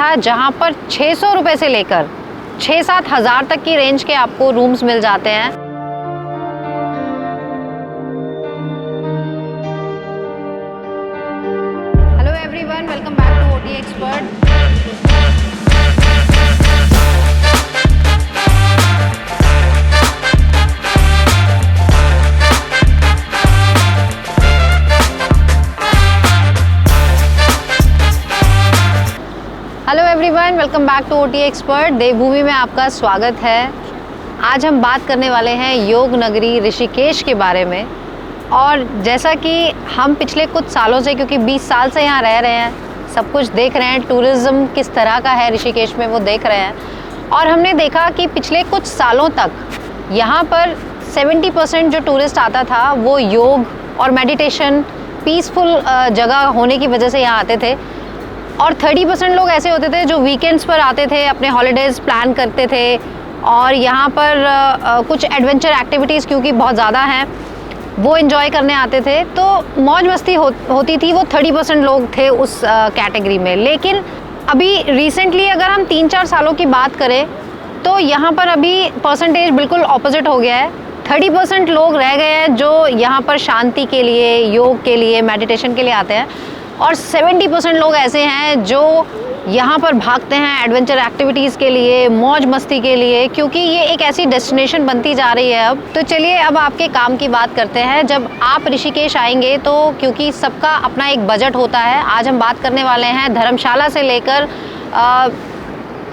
था जहां पर 600 रुपये से लेकर 6-7 हज़ार तक की रेंज के आपको रूम्स मिल जाते हैं। Hello everyone, welcome back to OT expert. Hello everyone, welcome back to OT expert. देवभूमि में आपका स्वागत है। आज हम बात करने वाले हैं योग नगरी ऋषिकेश के बारे में। और जैसा कि हम पिछले कुछ सालों से, क्योंकि 20 साल से यहाँ रह रहे हैं, सब कुछ देख रहे हैं, टूरिज़्म किस तरह का है ऋषिकेश में वो देख रहे हैं। और हमने देखा कि पिछले कुछ सालों तक यहाँ पर 70% जो टूरिस्ट आता था वो योग और मेडिटेशन, पीसफुल जगह होने की वजह से यहाँ आते थे। और 30% लोग ऐसे होते थे जो वीकेंड्स पर आते थे, अपने हॉलीडेज़ प्लान करते थे और यहाँ पर कुछ एडवेंचर एक्टिविटीज़ क्योंकि बहुत ज़्यादा हैं वो एंजॉय करने आते थे। तो मौज मस्ती होती थी, वो 30% लोग थे उस कैटेगरी में। लेकिन अभी रिसेंटली अगर हम 3-4 सालों की बात करें तो यहाँ पर अभी परसेंटेज बिल्कुल ऑपोजिट हो गया है। 30% लोग रह गए हैं जो यहाँ पर शांति के लिए, योग के लिए, मेडिटेशन के लिए आते हैं। और 70% लोग ऐसे हैं जो यहाँ पर भागते हैं एडवेंचर एक्टिविटीज़ के लिए, मौज मस्ती के लिए, क्योंकि ये एक ऐसी डेस्टिनेशन बनती जा रही है अब। तो चलिए अब आपके काम की बात करते हैं। जब आप ऋषिकेश आएंगे तो क्योंकि सबका अपना एक बजट होता है, आज हम बात करने वाले हैं धर्मशाला से लेकर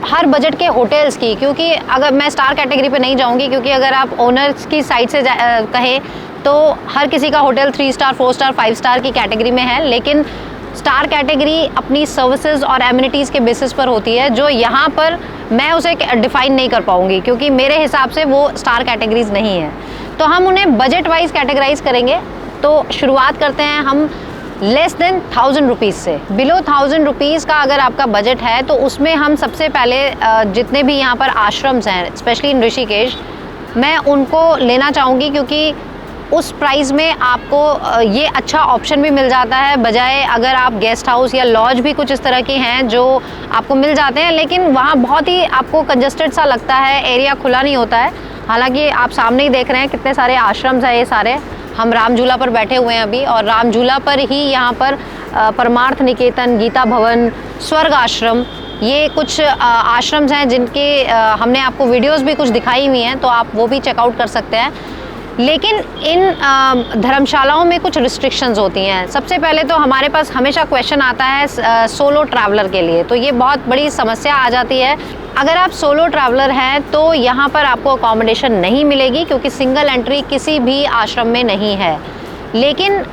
हर बजट के होटल्स की। क्योंकि अगर मैं स्टार कैटेगरी पे नहीं जाऊंगी, क्योंकि अगर आप ओनर्स की साइड से कहें तो हर किसी का होटल 3 स्टार, 4 स्टार, 5 स्टार की कैटेगरी में है। लेकिन स्टार कैटेगरी अपनी सर्विसेज और एमिनिटीज़ के बेसिस पर होती है, जो यहाँ पर मैं उसे डिफ़ाइन नहीं कर पाऊँगी क्योंकि मेरे हिसाब से वो स्टार कैटेगरीज नहीं है। तो हम उन्हें बजट वाइज कैटेगराइज करेंगे। तो शुरुआत करते हैं हम लेस देन 1000 रुपीज़ से। बिलो 1000 रुपीज़ का अगर आपका बजट है तो उसमें हम सबसे पहले जितने भी यहाँ पर आश्रम्स हैं, स्पेशली इन ऋषिकेश, मैं उनको लेना चाहूँगी क्योंकि उस प्राइस में आपको ये अच्छा ऑप्शन भी मिल जाता है, बजाय अगर आप गेस्ट हाउस या लॉज भी कुछ इस तरह की हैं जो आपको मिल जाते हैं लेकिन वहाँ बहुत ही आपको कंजस्टेड सा लगता है, एरिया खुला नहीं होता है। हालांकि आप सामने ही देख रहे हैं कितने सारे आश्रम्स हैं। ये सारे हम राम झूला पर बैठे हुए हैं अभी, और राम झूला पर ही यहाँ पर परमार्थ निकेतन, गीता भवन, स्वर्ग आश्रम, ये कुछ आश्रम्स हैं जिनके हमने आपको वीडियोज़ भी कुछ दिखाई हुई हैं, तो आप वो भी चेकआउट कर सकते हैं। लेकिन इन धर्मशालाओं में कुछ रिस्ट्रिक्शंस होती हैं। सबसे पहले तो हमारे पास हमेशा क्वेश्चन आता है सोलो ट्रैवलर के लिए, तो ये बहुत बड़ी समस्या आ जाती है। अगर आप सोलो ट्रैवलर हैं तो यहाँ पर आपको अकोमोडेशन नहीं मिलेगी क्योंकि सिंगल एंट्री किसी भी आश्रम में नहीं है। लेकिन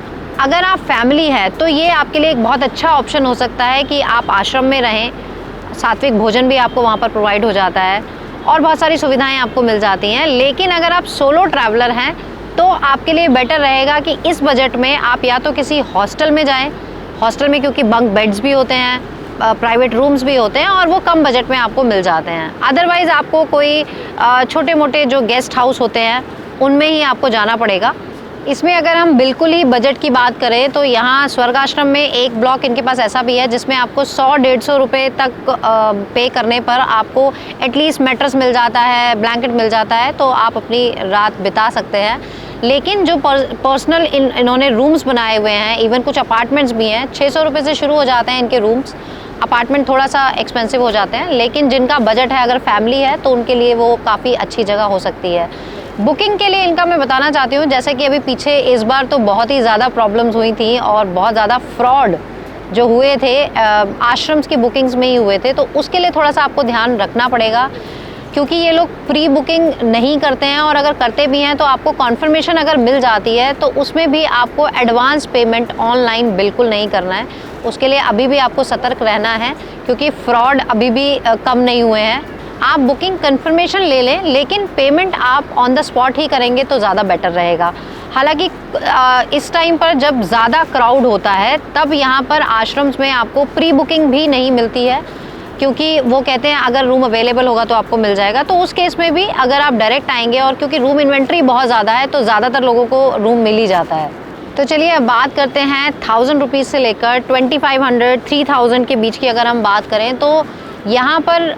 अगर आप फैमिली है तो ये आपके लिए एक बहुत अच्छा ऑप्शन हो सकता है कि आप आश्रम में रहें, सात्विक भोजन भी आपको वहाँ पर प्रोवाइड हो जाता है और बहुत सारी सुविधाएं आपको मिल जाती हैं। लेकिन अगर आप सोलो ट्रैवलर हैं तो आपके लिए बेटर रहेगा कि इस बजट में आप या तो किसी हॉस्टल में जाएं। हॉस्टल में क्योंकि बंक बेड्स भी होते हैं, प्राइवेट रूम्स भी होते हैं और वो कम बजट में आपको मिल जाते हैं। अदरवाइज़ आपको कोई छोटे मोटे जो गेस्ट हाउस होते हैं उनमें ही आपको जाना पड़ेगा। इसमें अगर हम बिल्कुल ही बजट की बात करें तो यहाँ स्वर्ग आश्रम में एक ब्लॉक इनके पास ऐसा भी है जिसमें आपको 100-150 रुपये तक पे करने पर आपको एटलीस्ट मैट्रेस मिल जाता है, ब्लैंकेट मिल जाता है, तो आप अपनी रात बिता सकते हैं। लेकिन जो पर्सनल इन्होंने रूम्स बनाए हुए हैं, इवन कुछ अपार्टमेंट्स भी हैं, 600 रुपये से शुरू हो जाते हैं इनके रूम्स। अपार्टमेंट थोड़ा सा एक्सपेंसिव हो जाते हैं, लेकिन जिनका बजट है, अगर फैमिली है तो उनके लिए वो काफ़ी अच्छी जगह हो सकती है। बुकिंग के लिए इनका मैं बताना चाहती हूँ, जैसे कि अभी पीछे इस बार तो बहुत ही ज़्यादा प्रॉब्लम्स हुई थी और बहुत ज़्यादा फ्रॉड जो हुए थे आश्रम्स की बुकिंग्स में ही हुए थे, तो उसके लिए थोड़ा सा आपको ध्यान रखना पड़ेगा क्योंकि ये लोग प्री बुकिंग नहीं करते हैं, और अगर करते भी हैं तो आपको कॉन्फर्मेशन अगर मिल जाती है तो उसमें भी आपको एडवांस पेमेंट ऑनलाइन बिल्कुल नहीं करना है। उसके लिए अभी भी आपको सतर्क रहना है क्योंकि फ्रॉड अभी भी कम नहीं हुए हैं। आप बुकिंग कंफर्मेशन ले लें, लेकिन पेमेंट आप ऑन द स्पॉट ही करेंगे तो ज़्यादा बेटर रहेगा। हालांकि इस टाइम पर जब ज़्यादा क्राउड होता है तब यहाँ पर आश्रम्स में आपको प्री बुकिंग भी नहीं मिलती है, क्योंकि वो कहते हैं अगर रूम अवेलेबल होगा तो आपको मिल जाएगा। तो उस केस में भी अगर आप डायरेक्ट आएंगे, और क्योंकि रूम इन्वेंट्री बहुत ज़्यादा है तो ज़्यादातर लोगों को रूम मिल ही जाता है। तो चलिए अब बात करते हैं 1000 रुपीज़ से लेकर 2500 3000 के बीच की अगर हम बात करें तो यहाँ पर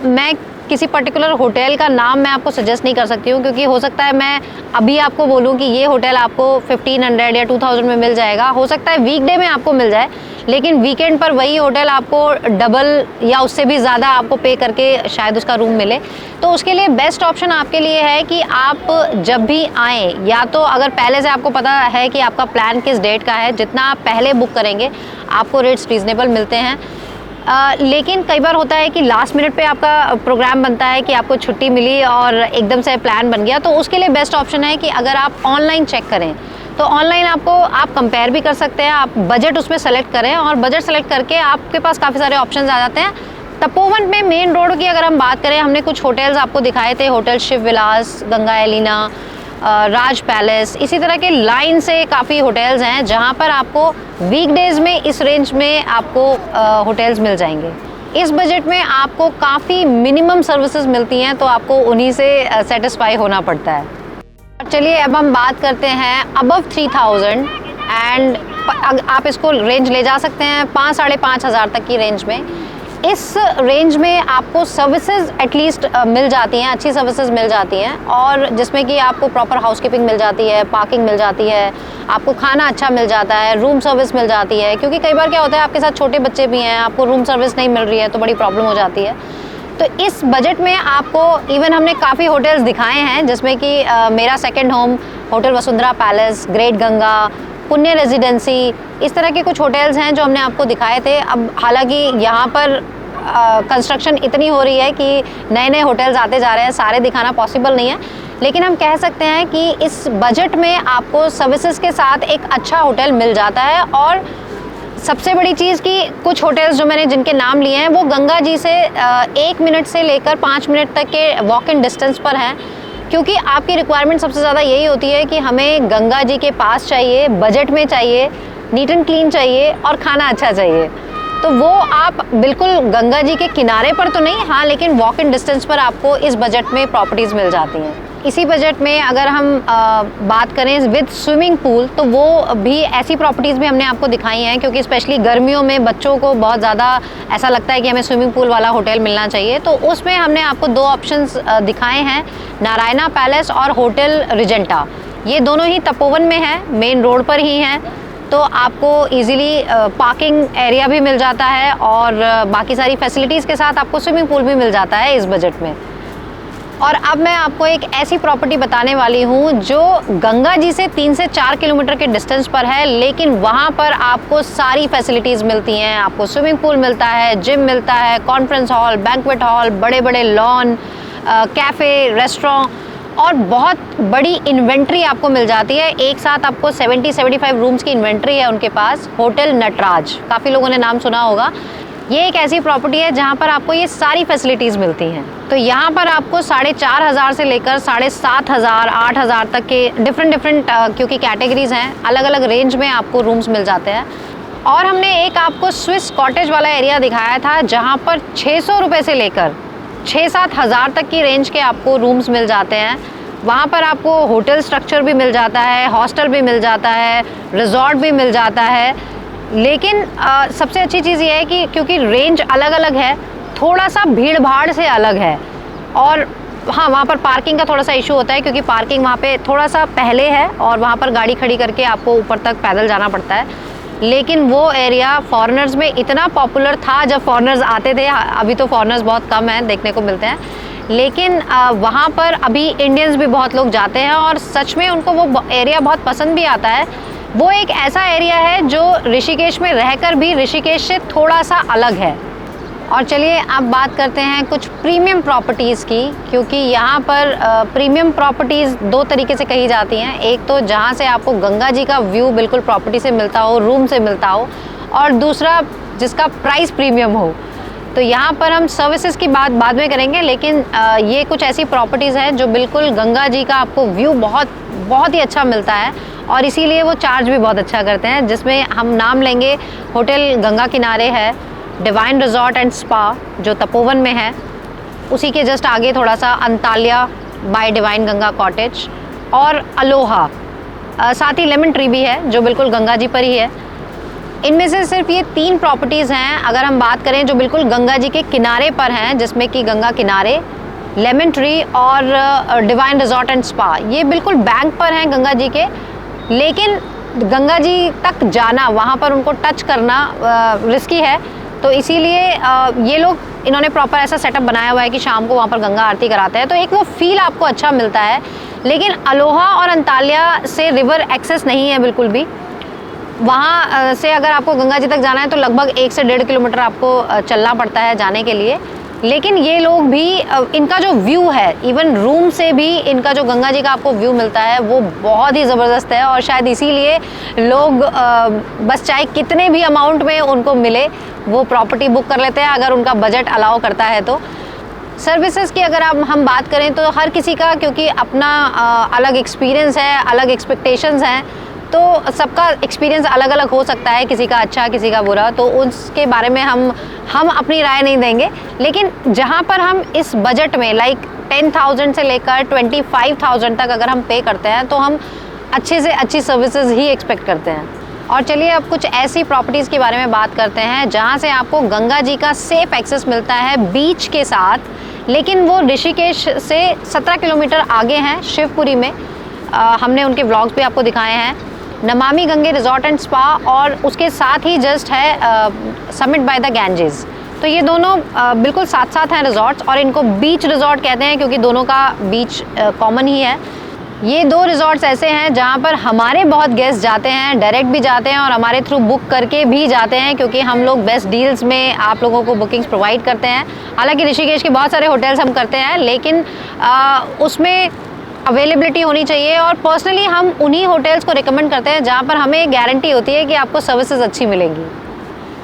मैं किसी पर्टिकुलर होटल का नाम मैं आपको सजेस्ट नहीं कर सकती हूँ, क्योंकि हो सकता है मैं अभी आपको बोलूँ कि ये होटल आपको 1500 या 2000 में मिल जाएगा, हो सकता है वीकडे में आपको मिल जाए, लेकिन वीकेंड पर वही होटल आपको डबल या उससे भी ज़्यादा आपको पे करके शायद उसका रूम मिले। तो उसके लिए बेस्ट ऑप्शन आपके लिए है कि आप जब भी आएँ, या तो अगर पहले से आपको पता है कि आपका प्लान किस डेट का है, जितना आप पहले बुक करेंगे आपको रेट्स रीज़नेबल मिलते हैं। लेकिन कई बार होता है कि लास्ट मिनट पे आपका प्रोग्राम बनता है कि आपको छुट्टी मिली और एकदम से प्लान बन गया, तो उसके लिए बेस्ट ऑप्शन है कि अगर आप ऑनलाइन चेक करें तो ऑनलाइन आप कंपेयर भी कर सकते हैं, आप बजट उसमें सेलेक्ट करें और बजट सेलेक्ट करके आपके पास काफ़ी सारे ऑप्शंस आ जाते हैं। तपोवन में मेन रोड की अगर हम बात करें, हमने कुछ होटल्स आपको दिखाए थे, होटल शिव विलास, गंगा एलिना, राज पैलेस, इसी तरह के लाइन से काफ़ी होटल्स हैं जहां पर आपको वीकडेज़ में इस रेंज में आपको होटल्स मिल जाएंगे। इस बजट में आपको काफ़ी मिनिमम सर्विसेज मिलती हैं, तो आपको उन्हीं से सेटिस्फाई होना पड़ता है। चलिए अब हम बात करते हैं अबव 3000 एंड आप इसको रेंज ले जा सकते हैं 5-5.5 हज़ार तक की रेंज में। इस रेंज में आपको सर्विसेज एटलीस्ट मिल जाती हैं, अच्छी सर्विसेज मिल जाती हैं, और जिसमें कि आपको प्रॉपर हाउसकीपिंग मिल जाती है, पार्किंग मिल जाती है, आपको खाना अच्छा मिल जाता है, रूम सर्विस मिल जाती है, क्योंकि कई बार क्या होता है आपके साथ छोटे बच्चे भी हैं, आपको रूम सर्विस नहीं मिल रही है तो बड़ी प्रॉब्लम हो जाती है। तो इस बजट में आपको इवन हमने काफ़ी होटल्स दिखाए हैं, जिसमें कि मेरा second home, hotel Vasundhara palace, great Ganga, पुण्य रेजिडेंसी, इस तरह के कुछ होटल्स हैं जो हमने आपको दिखाए थे। अब हालांकि यहाँ पर कंस्ट्रक्शन इतनी हो रही है कि नए नए होटल्स आते जा रहे हैं, सारे दिखाना पॉसिबल नहीं है, लेकिन हम कह सकते हैं कि इस बजट में आपको सर्विसेज के साथ एक अच्छा होटल मिल जाता है। और सबसे बड़ी चीज़ कि कुछ होटल्स जो मैंने जिनके नाम लिए हैं वो गंगा जी से 1 मिनट से लेकर 5 मिनट तक के वॉक इन डिस्टेंस पर हैं, क्योंकि आपकी रिक्वायरमेंट सबसे ज़्यादा यही होती है कि हमें गंगा जी के पास चाहिए, बजट में चाहिए, नीट एंड क्लीन चाहिए और खाना अच्छा चाहिए। तो वो आप बिल्कुल गंगा जी के किनारे पर तो नहीं, हाँ, लेकिन वॉक इन डिस्टेंस पर आपको इस बजट में प्रॉपर्टीज़ मिल जाती हैं। इसी बजट में अगर हम बात करें विद स्विमिंग पूल, तो वो भी ऐसी प्रॉपर्टीज़ भी हमने आपको दिखाई हैं, क्योंकि स्पेशली गर्मियों में बच्चों को बहुत ज़्यादा ऐसा लगता है कि हमें स्विमिंग पूल वाला होटल मिलना चाहिए। तो उसमें हमने आपको 2 ऑप्शंस दिखाए हैं, नारायणा पैलेस और होटल रिजेंटा। ये दोनों ही तपोवन में है, मेन रोड पर ही हैं, तो आपको इजीली पार्किंग एरिया भी मिल जाता है और बाकी सारी फैसिलिटीज़ के साथ आपको स्विमिंग पूल भी मिल जाता है इस बजट में। और अब मैं आपको एक ऐसी प्रॉपर्टी बताने वाली हूँ जो गंगा जी से 3 से 4 किलोमीटर के डिस्टेंस पर है, लेकिन वहाँ पर आपको सारी फैसिलिटीज़ मिलती हैं। आपको स्विमिंग पूल मिलता है, जिम मिलता है, कॉन्फ्रेंस हॉल, बैंक्वेट हॉल, बड़े बड़े लॉन, कैफ़े, रेस्टोरेंट और बहुत बड़ी इन्वेंट्री आपको मिल जाती है। एक साथ आपको 70-75 रूम्स की इन्वेंट्री है उनके पास। होटल नटराज, काफ़ी लोगों ने नाम सुना होगा। ये एक ऐसी प्रॉपर्टी है जहाँ पर आपको ये सारी फैसिलिटीज़ मिलती हैं। तो यहाँ पर आपको 4,500 से लेकर 7,500, 8,000 तक के डिफरेंट क्योंकि कैटेगरीज़ हैं, अलग अलग रेंज में आपको रूम्स मिल जाते हैं। और हमने एक आपको स्विस कॉटेज वाला एरिया दिखाया था जहाँ पर 600 रुपये से लेकर 6-7 हज़ार तक की रेंज के आपको रूम्स मिल जाते हैं। वहाँ पर आपको होटल स्ट्रक्चर भी मिल जाता है, हॉस्टल भी मिल जाता है, रिजॉर्ट भी मिल जाता है। लेकिन सबसे अच्छी चीज़ ये है कि क्योंकि रेंज अलग अलग है, थोड़ा सा भीड़ भाड़ से अलग है। और हाँ, वहाँ पर पार्किंग का थोड़ा सा इशू होता है, क्योंकि पार्किंग वहाँ पे थोड़ा सा पहले है और वहाँ पर गाड़ी खड़ी करके आपको ऊपर तक पैदल जाना पड़ता है। लेकिन वो एरिया फॉरेनर्स में इतना पॉपुलर था जब फॉरेनर्स आते थे। अभी तो फॉरेनर्स बहुत कम हैं, देखने को मिलते हैं, लेकिन वहाँ पर अभी इंडियंस भी बहुत लोग जाते हैं और सच में उनको वो एरिया बहुत पसंद भी आता है। वो एक ऐसा एरिया है जो ऋषिकेश में रहकर भी ऋषिकेश से थोड़ा सा अलग है। और चलिए अब बात करते हैं कुछ प्रीमियम प्रॉपर्टीज़ की, क्योंकि यहाँ पर प्रीमियम प्रॉपर्टीज़ 2 तरीके से कही जाती हैं। एक तो जहाँ से आपको गंगा जी का व्यू बिल्कुल प्रॉपर्टी से मिलता हो, रूम से मिलता हो, और दूसरा जिसका प्राइस प्रीमियम हो। तो यहाँ पर हम सर्विसेज की बात बाद में करेंगे, लेकिन ये कुछ ऐसी प्रॉपर्टीज़ हैं जो बिल्कुल गंगा जी का आपको व्यू बहुत ही अच्छा मिलता है और इसीलिए वो चार्ज भी बहुत अच्छा करते हैं। जिसमें हम नाम लेंगे, होटल गंगा किनारे है, डिवाइन रिजॉर्ट एंड स्पा जो तपोवन में है, उसी के जस्ट आगे थोड़ा सा Antalya bye divine Ganga cottage और अलोहा, साथ ही लेमन ट्री भी है जो बिल्कुल गंगा जी पर ही है। इनमें से सिर्फ ये 3 प्रॉपर्टीज़ हैं अगर हम बात करें जो बिल्कुल गंगा जी के किनारे पर हैं, जिसमें कि गंगा किनारे, लेमन ट्री और डिवाइन रिजॉर्ट एंड स्पा, ये बिल्कुल बैंक पर हैं गंगा जी के। लेकिन गंगा जी तक जाना, वहाँ पर उनको टच करना रिस्की है, तो इसीलिए ये लोग इन्होंने प्रॉपर ऐसा सेटअप बनाया हुआ है कि शाम को वहाँ पर गंगा आरती कराते हैं, तो एक वो फील आपको अच्छा मिलता है। लेकिन अलोहा और अंताल्या से रिवर एक्सेस नहीं है बिल्कुल भी। वहाँ से अगर आपको गंगा जी तक जाना है तो लगभग 1 से 1.5 किलोमीटर आपको चलना पड़ता है जाने के लिए। लेकिन ये लोग भी, इनका जो व्यू है, इवन रूम से भी इनका जो गंगा जी का आपको व्यू मिलता है वो बहुत ही ज़बरदस्त है, और शायद इसीलिए लोग बस चाहे कितने भी अमाउंट में उनको मिले वो प्रॉपर्टी बुक कर लेते हैं, अगर उनका बजट अलाउ करता है तो। सर्विसेज की अगर हम बात करें तो हर किसी का क्योंकि अपना अलग एक्सपीरियंस है, अलग एक्सपेक्टेशंस हैं, तो सबका एक्सपीरियंस अलग अलग हो सकता है, किसी का अच्छा किसी का बुरा, तो उसके बारे में हम अपनी राय नहीं देंगे। लेकिन जहाँ पर हम इस बजट में लाइक 10,000 से लेकर 25,000 तक अगर हम पे करते हैं तो हम अच्छे से अच्छी सर्विसेज ही एक्सपेक्ट करते हैं। और चलिए अब कुछ ऐसी प्रॉपर्टीज़ के बारे में बात करते हैं जहाँ से आपको गंगा जी का सेफ एक्सेस मिलता है बीच के साथ, लेकिन वो ऋषिकेश से 17 किलोमीटर आगे हैं, शिवपुरी में। हमने उनके व्लॉग्स भी आपको दिखाए हैं। Namami Gange resort and spa, और उसके साथ ही जस्ट है समिट बाय द गैंजेस। तो ये दोनों बिल्कुल साथ साथ हैं रिजॉर्ट्स, और इनको बीच रिजॉर्ट कहते हैं क्योंकि दोनों का बीच कॉमन ही है। ये 2 रिजॉर्ट्स ऐसे हैं जहाँ पर हमारे बहुत गेस्ट जाते हैं, डायरेक्ट भी जाते हैं और हमारे थ्रू बुक करके भी जाते हैं, क्योंकि हम लोग बेस्ट डील्स में आप लोगों को बुकिंग्स प्रोवाइड करते हैं। हालांकि ऋषिकेश के बहुत सारे होटल्स हम करते हैं, लेकिन उसमें अवेलेबिलिटी होनी चाहिए, और पर्सनली हम उन्हीं होटल्स को रिकमेंड करते हैं जहाँ पर हमें गारंटी होती है कि आपको सर्विसेज अच्छी मिलेंगी।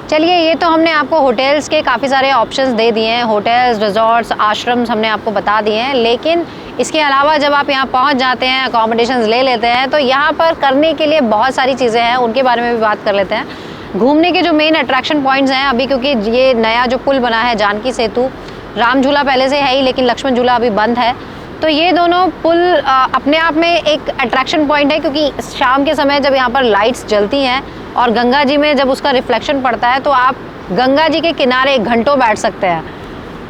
चलिए, ये तो हमने आपको होटल्स के काफ़ी सारे ऑप्शंस दे दिए हैं, होटल्स, रिजॉर्ट्स, आश्रम्स हमने आपको बता दिए हैं। लेकिन इसके अलावा जब आप यहाँ पहुँच जाते हैं, अकोमोडेशंस ले लेते हैं, तो यहाँ पर करने के लिए बहुत सारी चीज़ें हैं, उनके बारे में भी बात कर लेते हैं। घूमने के जो मेन अट्रैक्शन पॉइंट्स हैं अभी, क्योंकि ये नया जो पुल बना है जानकी सेतु, राम झूला पहले से है ही, लेकिन लक्ष्मण झूला अभी बंद है, तो ये दोनों पुल अपने आप में एक अट्रैक्शन पॉइंट है, क्योंकि शाम के समय जब यहाँ पर लाइट्स जलती हैं और गंगा जी में जब उसका रिफ्लेक्शन पड़ता है, तो आप गंगा जी के किनारे घंटों बैठ सकते हैं।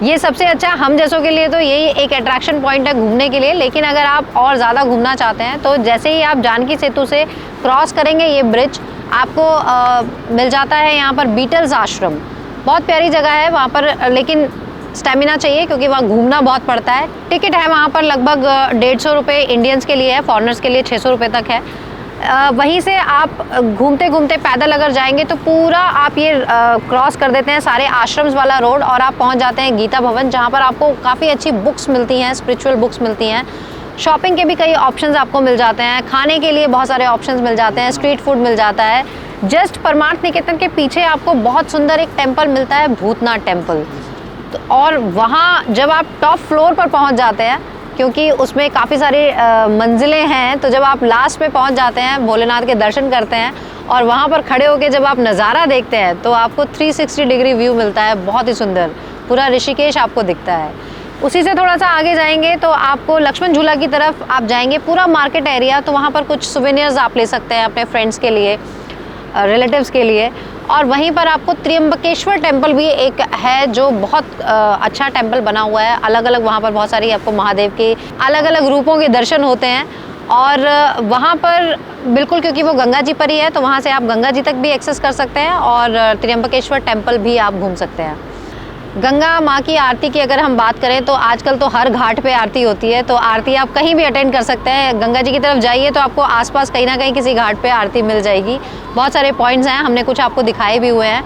ये सबसे अच्छा हम जैसों के लिए तो यही एक अट्रैक्शन पॉइंट है घूमने के लिए। लेकिन अगर आप और ज़्यादा घूमना चाहते हैं तो जैसे ही आप जानकी सेतु से क्रॉस करेंगे ये ब्रिज, आपको मिल जाता है यहाँ पर बीटल्स आश्रम। बहुत प्यारी जगह है वहाँ पर, लेकिन स्टेमिना चाहिए क्योंकि वहाँ घूमना बहुत पड़ता है। टिकट है वहाँ पर लगभग 150 रुपये इंडियंस के लिए है, फॉरेनर्स के लिए 600 रुपये तक है। वहीं से आप घूमते घूमते पैदल अगर जाएंगे तो पूरा आप ये क्रॉस कर देते हैं सारे आश्रम्स वाला रोड, और आप पहुँच जाते हैं गीता भवन, जहाँ पर आपको काफ़ी अच्छी बुक्स मिलती हैं, स्पिरिचुअल बुक्स मिलती हैं। शॉपिंग के भी कई ऑप्शंस आपको मिल जाते हैं, खाने के लिए बहुत सारे ऑप्शंस मिल जाते हैं, स्ट्रीट फूड मिल जाता है। जस्ट परमार्थ निकेतन के पीछे आपको बहुत सुंदर एक टेम्पल मिलता है, भूतनाथ टेम्पल। तो और वहाँ जब आप टॉप फ्लोर पर पहुँच जाते हैं, क्योंकि उसमें काफ़ी सारी मंजिलें हैं, तो जब आप लास्ट पे पहुँच जाते हैं, भोलेनाथ के दर्शन करते हैं और वहाँ पर खड़े होकर जब आप नज़ारा देखते हैं तो आपको 360 डिग्री व्यू मिलता है, बहुत ही सुंदर। पूरा ऋषिकेश आपको दिखता है। उसी से थोड़ा सा आगे जाएंगे तो आपको लक्ष्मण झूला की तरफ आप जाएंगे, पूरा मार्केट एरिया, तो वहाँ पर कुछ सुवेनियर्स आप ले सकते हैं अपने फ्रेंड्स के लिए, रिलेटिव्स के लिए। और वहीं पर आपको त्र्यंबकेश्वर टेम्पल भी एक है जो बहुत अच्छा टेम्पल बना हुआ है। अलग अलग वहाँ पर बहुत सारी आपको महादेव के अलग अलग रूपों के दर्शन होते हैं, और वहाँ पर बिल्कुल क्योंकि वो गंगा जी पर ही है तो वहाँ से आप गंगा जी तक भी एक्सेस कर सकते हैं, और त्र्यंबकेश्वर टेम्पल भी आप घूम सकते हैं। गंगा माँ की आरती की अगर हम बात करें तो आजकल तो हर घाट पे आरती होती है, तो आरती आप कहीं भी अटेंड कर सकते हैं। गंगा जी की तरफ जाइए तो आपको आसपास कहीं ना कहीं किसी घाट पे आरती मिल जाएगी। बहुत सारे पॉइंट्स हैं, हमने कुछ आपको दिखाए भी हुए हैं।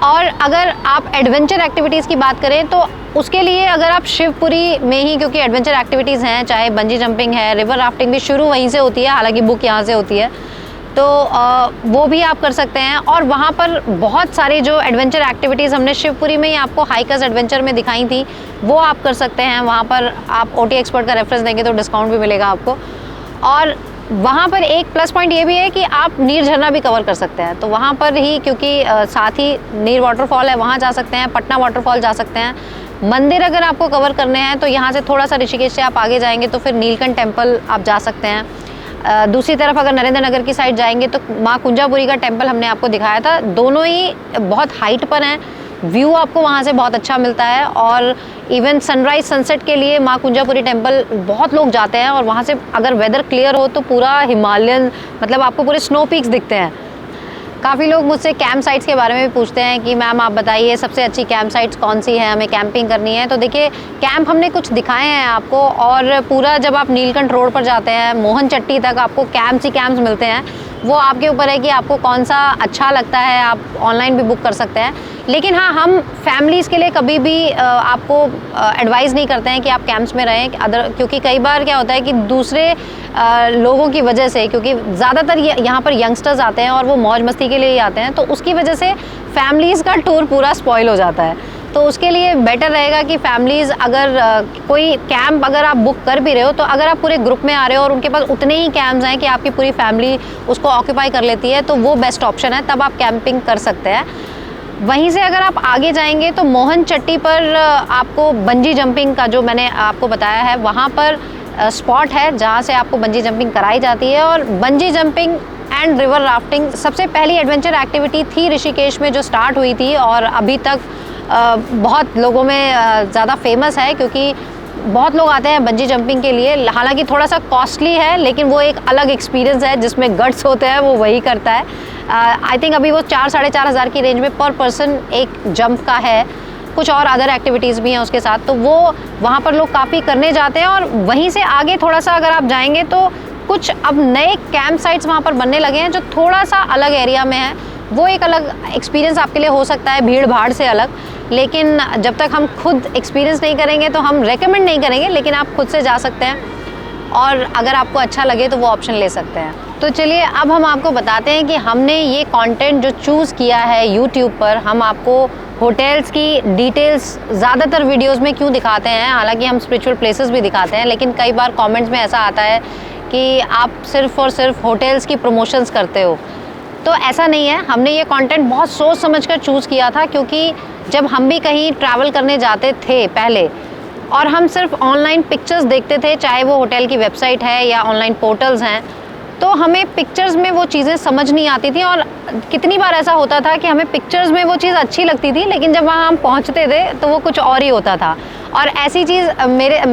और अगर आप एडवेंचर एक्टिविटीज़ की बात करें तो उसके लिए अगर आप शिवपुरी में ही, क्योंकि एडवेंचर एक्टिविटीज़ हैं, चाहे बंजी जंपिंग है, रिवर राफ्टिंग भी शुरू वहीं से होती है, हालांकि बुक यहाँ से होती है, तो वो भी आप कर सकते हैं। और वहाँ पर बहुत सारी जो एडवेंचर एक्टिविटीज़ हमने शिवपुरी में ही आपको हाइकर्स एडवेंचर में दिखाई थी, वो आप कर सकते हैं। वहाँ पर आप OT एक्सपर्ट का रेफरेंस देंगे तो डिस्काउंट भी मिलेगा आपको। और वहाँ पर एक प्लस पॉइंट ये भी है कि आप नीर झरना भी कवर कर सकते हैं, तो वहाँ पर ही, क्योंकि साथ ही नीर वाटरफॉल है, वहाँ जा सकते हैं, पटना वाटरफॉल जा सकते हैं। मंदिर अगर आपको कवर करने हैं तो यहाँ से थोड़ा सा ऋषिकेश से आप आगे जाएंगे तो फिर नीलकंठ टेम्पल आप जा सकते हैं। दूसरी तरफ अगर नरेंद्र नगर की साइड जाएंगे तो माँ कुंजापुरी का टेम्पल हमने आपको दिखाया था। दोनों ही बहुत हाइट पर हैं, व्यू आपको वहाँ से बहुत अच्छा मिलता है। और इवन सनराइज सनसेट के लिए माँ कुंजापुरी टेम्पल बहुत लोग जाते हैं, और वहाँ से अगर वेदर क्लियर हो तो पूरा हिमालयन, मतलब आपको पूरे स्नो पीक्स दिखते हैं। काफ़ी लोग मुझसे कैंप साइट्स के बारे में भी पूछते हैं कि मैम आप बताइए सबसे अच्छी कैंप साइट्स कौन सी है, हमें कैंपिंग करनी है। तो देखिए, कैंप हमने कुछ दिखाए हैं आपको, और पूरा जब आप नीलकंठ रोड पर जाते हैं मोहन चट्टी तक आपको कैंप्स ही कैंप्स मिलते हैं। वो आपके ऊपर है कि आपको कौन सा अच्छा लगता है, आप ऑनलाइन भी बुक कर सकते हैं। लेकिन हाँ, हम फैमिलीज़ के लिए कभी भी आपको एडवाइस नहीं करते हैं कि आप कैंप्स में रहें क्योंकि कई बार क्या होता है कि दूसरे लोगों की वजह से, क्योंकि ज़्यादातर यहाँ पर यंगस्टर्स आते हैं और वो मौज मस्ती के लिए ही आते हैं, तो उसकी वजह से फैमिलीज़ का टूर पूरा स्पॉइल हो जाता है। तो उसके लिए बेटर रहेगा कि फैमिलीज़ अगर कोई कैंप अगर आप बुक कर भी रहे हो, तो अगर आप पूरे ग्रुप में आ रहे हो और उनके पास उतने ही कैंप्स हैं कि आपकी पूरी फैमिली उसको ऑक्यूपाई कर लेती है, तो वो बेस्ट ऑप्शन है, तब आप कैंपिंग कर सकते हैं। वहीं से अगर आप आगे जाएंगे तो मोहन चट्टी पर आपको बंजी जंपिंग का, जो मैंने आपको बताया है, वहाँ पर स्पॉट है जहाँ से आपको बंजी जंपिंग कराई जाती है। और bungee jumping and river rafting सबसे पहली एडवेंचर एक्टिविटी थी ऋषिकेश में जो स्टार्ट हुई थी, और अभी तक बहुत लोगों में ज़्यादा फेमस है, क्योंकि बहुत लोग आते हैं बंजी जंपिंग के लिए। हालांकि थोड़ा सा कॉस्टली है, लेकिन वो एक अलग एक्सपीरियंस है, जिसमें गट्स होते हैं वो वही करता है। आई थिंक अभी वो 4-4.5 हज़ार की रेंज में पर पर्सन एक जंप का है। कुछ और अदर एक्टिविटीज़ भी हैं उसके साथ, तो वो वहाँ पर लोग काफ़ी करने जाते हैं। और वहीं से आगे थोड़ा सा अगर आप जाएंगे तो कुछ अब नए कैंप साइट्स वहाँ पर बनने लगे हैं जो थोड़ा सा अलग एरिया में है। वो एक अलग एक्सपीरियंस आपके लिए हो सकता है, भीड़ भाड़ से अलग। लेकिन जब तक हम खुद एक्सपीरियंस नहीं करेंगे तो हम रेकमेंड नहीं करेंगे, लेकिन आप खुद से जा सकते हैं, और अगर आपको अच्छा लगे तो वो ऑप्शन ले सकते हैं। तो चलिए अब हम आपको बताते हैं कि हमने ये कंटेंट जो चूज़ किया है यूट्यूब पर, हम आपको होटल्स की डिटेल्स ज़्यादातर वीडियोस में क्यों दिखाते हैं। हालांकि हम स्पिरिचुअल प्लेसेस भी दिखाते हैं, लेकिन कई बार कमेंट्स में ऐसा आता है कि आप सिर्फ और सिर्फ होटल्स की प्रमोशंस करते हो। तो ऐसा नहीं है, हमने ये कंटेंट बहुत सोच समझ कर चूज़ किया था, क्योंकि जब हम भी कहीं ट्रैवल करने जाते थे पहले, और हम सिर्फ ऑनलाइन पिक्चर्स देखते थे, चाहे वो होटल की वेबसाइट है या ऑनलाइन पोर्टल्स हैं, तो हमें पिक्चर्स में वो चीज़ें समझ नहीं आती थी। और कितनी बार ऐसा होता था कि हमें पिक्चर्स में वो चीज़ अच्छी लगती थी, लेकिन जब वहाँ हम पहुँचते थे तो वो कुछ और ही होता था। और ऐसी चीज़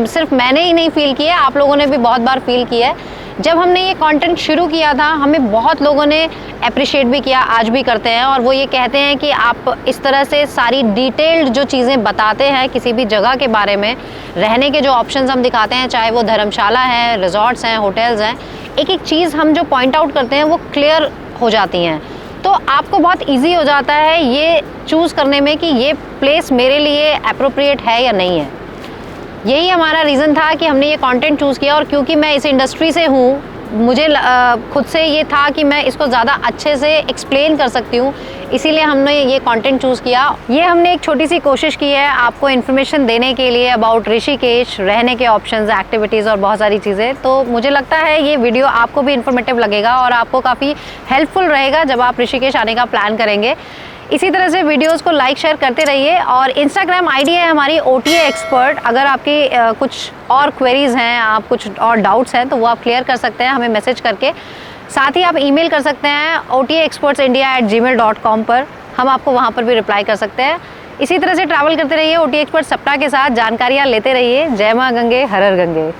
सिर्फ मैंने ही नहीं फील की है, आप लोगों ने भी बहुत बार फील किया है। जब हमने ये कंटेंट शुरू किया था, हमें बहुत लोगों ने अप्रिशिएट भी किया, आज भी करते हैं, और वो ये कहते हैं कि आप इस तरह से सारी डिटेल्ड जो चीज़ें बताते हैं किसी भी जगह के बारे में, रहने के जो ऑप्शंस हम दिखाते हैं, चाहे वो धर्मशाला है, रिजॉर्ट्स हैं, होटल्स हैं, एक एक चीज़ हम जो पॉइंट आउट करते हैं वो क्लियर हो जाती हैं। तो आपको बहुत ईजी हो जाता है ये चूज़ करने में कि ये प्लेस मेरे लिए अप्रोप्रिएट है या नहीं है। यही हमारा रीज़न था कि हमने ये कंटेंट चूज़ किया। और क्योंकि मैं इस इंडस्ट्री से हूँ, मुझे खुद से ये था कि मैं इसको ज़्यादा अच्छे से एक्सप्लेन कर सकती हूँ, इसीलिए हमने ये कंटेंट चूज़ किया। ये हमने एक छोटी सी कोशिश की है आपको इन्फॉर्मेशन देने के लिए अबाउट ऋषिकेश, रहने के ऑप्शंस, एक्टिविटीज़ और बहुत सारी चीज़ें। तो मुझे लगता है ये वीडियो आपको भी इन्फॉर्मेटिव लगेगा और आपको काफ़ी हेल्पफुल रहेगा जब आप ऋषिकेश आने का प्लान करेंगे। इसी तरह से वीडियोस को लाइक शेयर करते रहिए। और इंस्टाग्राम आईडी है हमारी OTA एक्सपर्ट। अगर आपकी कुछ और क्वेरीज़ हैं, आप कुछ और डाउट्स हैं, तो वो आप क्लियर कर सकते हैं हमें मैसेज करके। साथ ही आप ईमेल कर सकते हैं otaexpertsindia@gmail.com पर, हम आपको वहाँ पर भी रिप्लाई कर सकते हैं। इसी तरह से ट्रैवल करते रहिए OTA एक्सपर्ट सप्ताह के साथ, जानकारियाँ लेते रहिए। जय माँ गंगे, हर हर गंगे।